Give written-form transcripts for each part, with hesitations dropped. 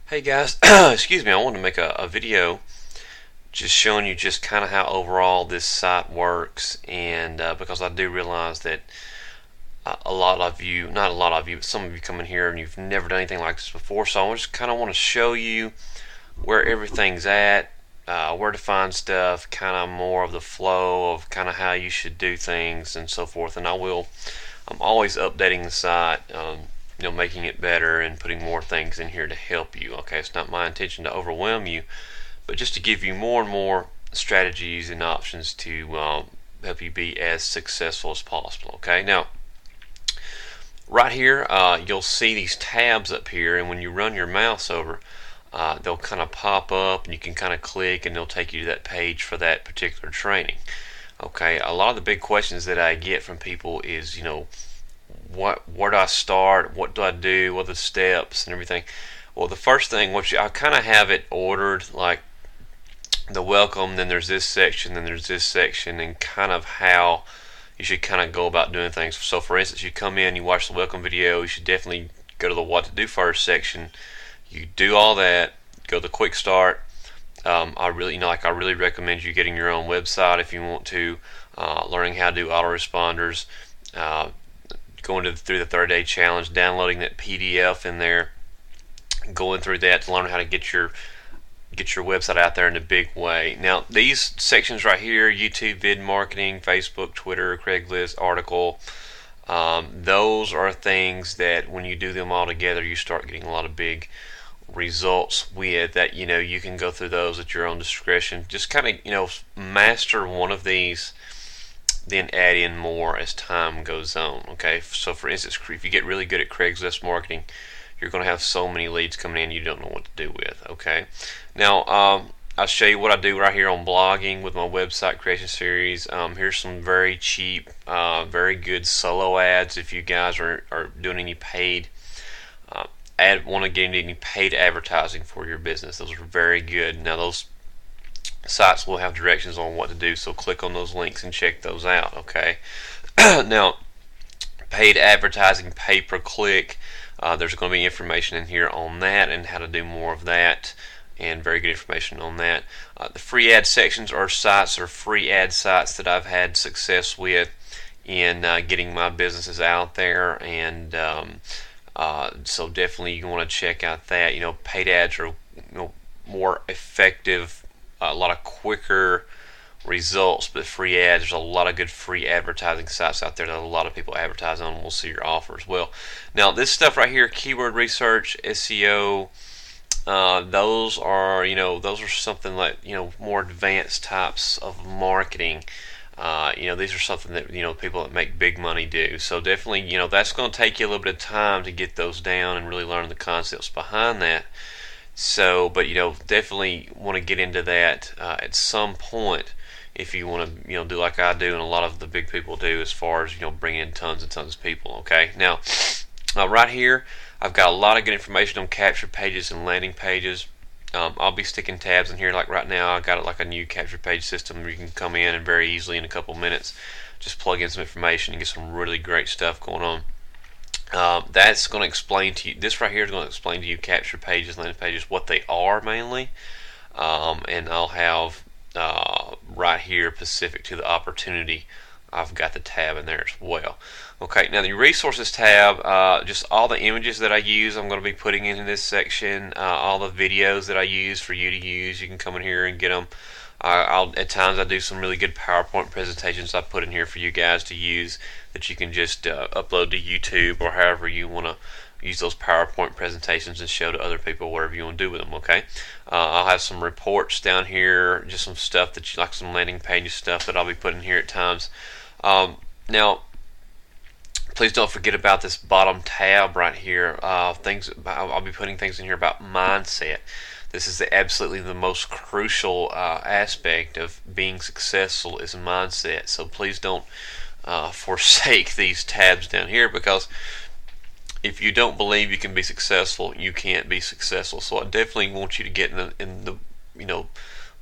Hey guys, excuse me, I wanted to make a video just showing you just kind of how overall this site works, and because I do realize that a lot of you, not a lot of you, but some of you come in here and you've never done anything like this before, so I just kind of want to show you where everything's at, where to find stuff, kind of more of the flow of kind of how you should do things and so forth. And I'm always updating the site, making it better and putting more things in here to help you. Okay, it's not my intention to overwhelm you, but just to give you more and more strategies and options to help you be as successful as possible. Okay, now right here you'll see these tabs up here, and when you run your mouse over, they'll kind of pop up and you can kind of click and they'll take you to that page for that particular training. Okay, a lot of the big questions that I get from people is, where do I start, what do I do, what are the steps and everything. Well, the first thing, which I kind of have it ordered, like the welcome, then there's this section, then there's this section, and kind of how you should kind of go about doing things. So for instance, you come in, you watch the welcome video, you should definitely go to the what to do first section. You do all that, go to the quick start. I really recommend you getting your own website if you want to, learning how to do autoresponders, going through the 30-day challenge, downloading that PDF in there, going through that to learn how to get your website out there in a big way. Now these sections right here, YouTube, vid marketing, Facebook, Twitter, Craigslist, article, those are things that when you do them all together, you start getting a lot of big results with that. You can go through those at your own discretion. Just kind of master one of these, then add in more as time goes on. Okay, so for instance, if you get really good at Craigslist marketing, you're going to have so many leads coming in you don't know what to do with. Okay, now I'll show you what I do right here on blogging with my website creation series. Here's some very cheap, very good solo ads if you guys are doing any paid want to get any paid advertising for your business. Those are very good. Now those sites will have directions on what to do, so click on those links and check those out. Okay. Now paid advertising, pay per click, there's going to be information in here on that and how to do more of that, and very good information on that. The free ad sections are sites or free ad sites that I've had success with in getting my businesses out there, and so definitely you want to check out that. Paid ads are more effective, a lot of quicker results, but free ads, there's a lot of good free advertising sites out there that a lot of people advertise on, and we'll see your offers. Well, now this stuff right here, keyword research, SEO, those are something like more advanced types of marketing. These are something that people that make big money do. So definitely that's going to take you a little bit of time to get those down and really learn the concepts behind that. So, but definitely want to get into that at some point if you want to do like I do and a lot of the big people do, as far as bringing in tons and tons of people. Okay, now right here I've got a lot of good information on capture pages and landing pages. I'll be sticking tabs in here. Like right now I got it like a new capture page system where you can come in and very easily in a couple minutes just plug in some information and get some really great stuff going on. That's going to explain to you, this right here is going to explain to you capture pages, landing pages, what they are mainly, and I'll have right here specific to the opportunity, I've got the tab in there as well. Okay, now the resources tab, just all the images that I use I'm going to be putting into this section, all the videos that I use for you to use, you can come in here and get them. At times I do some really good PowerPoint presentations I put in here for you guys to use, that you can just upload to YouTube or however you want to use those PowerPoint presentations and show to other people, whatever you want to do with them. Okay, I'll have some reports down here, just some stuff that you like, some landing pages stuff that I'll be putting here at times. Now please don't forget about this bottom tab right here. I'll be putting things in here about mindset. This is absolutely the most crucial aspect of being successful, is mindset. So please don't forsake these tabs down here, because if you don't believe you can be successful, you can't be successful. So I definitely want you to get in the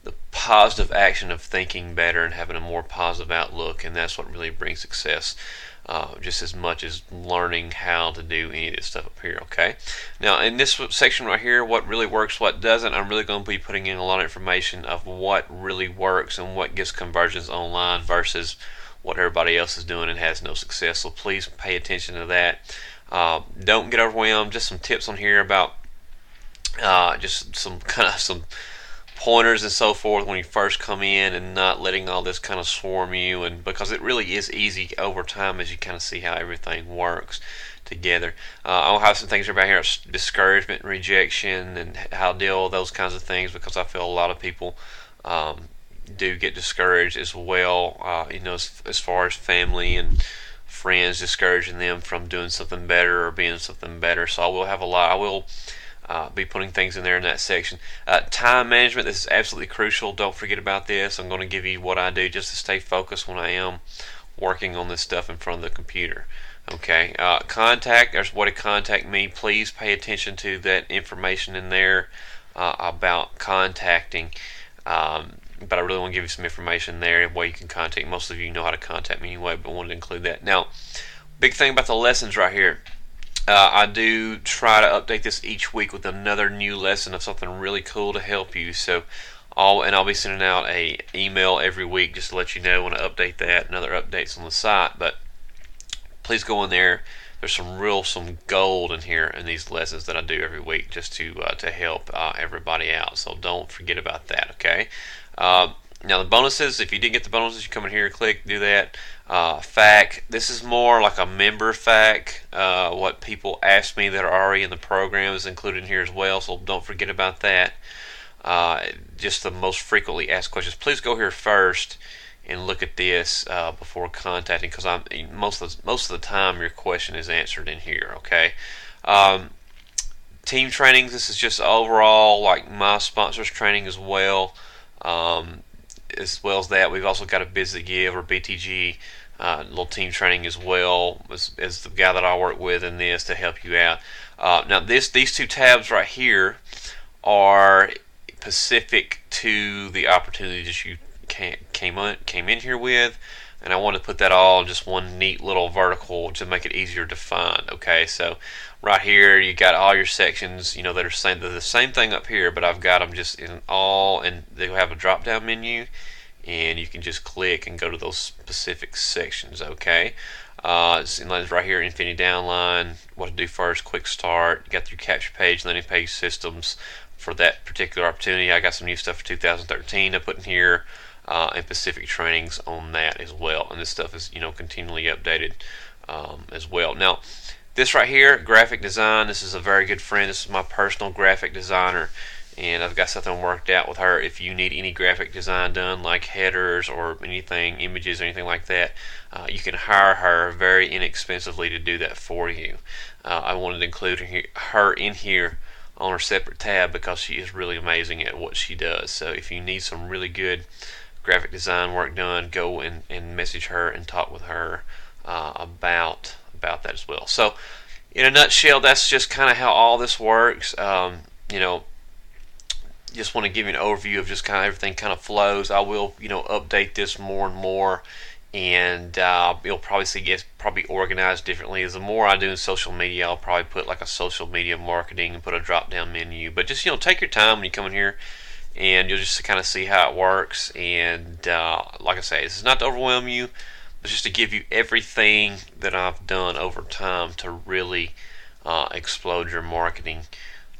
the positive action of thinking better and having a more positive outlook, and that's what really brings success. just as much as learning how to do any of this stuff up here. Okay, now in this section right here, what really works, what doesn't, I'm really going to be putting in a lot of information of what really works and what gets conversions online versus what everybody else is doing and has no success. So please pay attention to that. Don't get overwhelmed. Just some tips on here about just some pointers and so forth when you first come in, and not letting all this kind of swarm you, and because it really is easy over time as you kind of see how everything works together. I'll have some things about here, discouragement and rejection, and how to deal with those kinds of things, because I feel a lot of people do get discouraged as well, as far as family and friends discouraging them from doing something better or being something better. So I will be putting things in there in that section. Time management, this is absolutely crucial. Don't forget about this. I'm going to give you what I do just to stay focused when I am working on this stuff in front of the computer. Okay, contact, there's what to contact me. Please pay attention to that information in there about contacting. But I really want to give you some information there where you can contact. Most of you know how to contact me anyway, but I wanted to include that. Now, big thing about the lessons right here. I do try to update this each week with another new lesson of something really cool to help you. So, I'll be sending out a email every week just to let you know when I update that and other updates on the site. But please go in there. There's some gold in here in these lessons that I do every week just to help everybody out. So don't forget about that. Okay. Now the bonuses, if you didn't get the bonuses, you come in here, click, do that. FAQ, this is more like a member FAQ. What people ask me that are already in the program is included in here as well, so don't forget about that. Just the most frequently asked questions. Please go here first and look at this before contacting, because most of the time your question is answered in here. Okay. Team trainings, this is just overall like my sponsors training as well. As well as that, we've also got a Biz That Give, or BTG, little team training as well, as the guy that I work with in this to help you out. Now these two tabs right here are specific to the opportunities you came in here with, and I want to put that all in just one neat little vertical to make it easier to find. Okay, so right here you got all your sections, that are the same thing up here, but I've got them just in all, and they have a drop down menu, and you can just click and go to those specific sections. Okay, it's right here, Infinity Downline, what to do first, quick start. You got your capture page, landing page systems for that particular opportunity. I got some new stuff for 2013 I put in here, and specific trainings on that as well. And this stuff is continually updated as well. Now, this right here, graphic design, this is a very good friend. This is my personal graphic designer, and I've got something worked out with her. If you need any graphic design done, like headers or anything, images or anything like that, you can hire her very inexpensively to do that for you. I wanted to include her in here on her separate tab because she is really amazing at what she does. So if you need some really good graphic design work done, go and message her and talk with her about that as well. So in a nutshell, that's just kind of how all this works. Just want to give you an overview of just kind of everything kind of flows. I will update this more and more, and you'll probably see it's probably organized differently. As the more I do in social media, I'll probably put like a social media marketing and put a drop down menu. But just take your time when you come in here, and you'll just kind of see how it works. And like I say, this is not to overwhelm you, but just to give you everything that I've done over time to really explode your marketing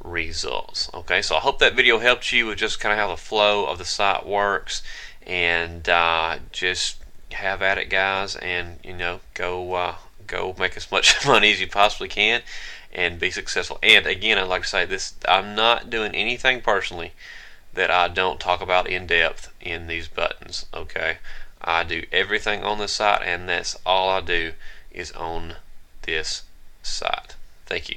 results. Okay, so I hope that video helped you with just kind of how the flow of the site works, and just have at it, guys, and go make as much money as you possibly can and be successful. And again, I'd like to say this, I'm not doing anything personally that I don't talk about in depth in these buttons. Okay, I do everything on this site, and that's all I do is on this site. Thank you.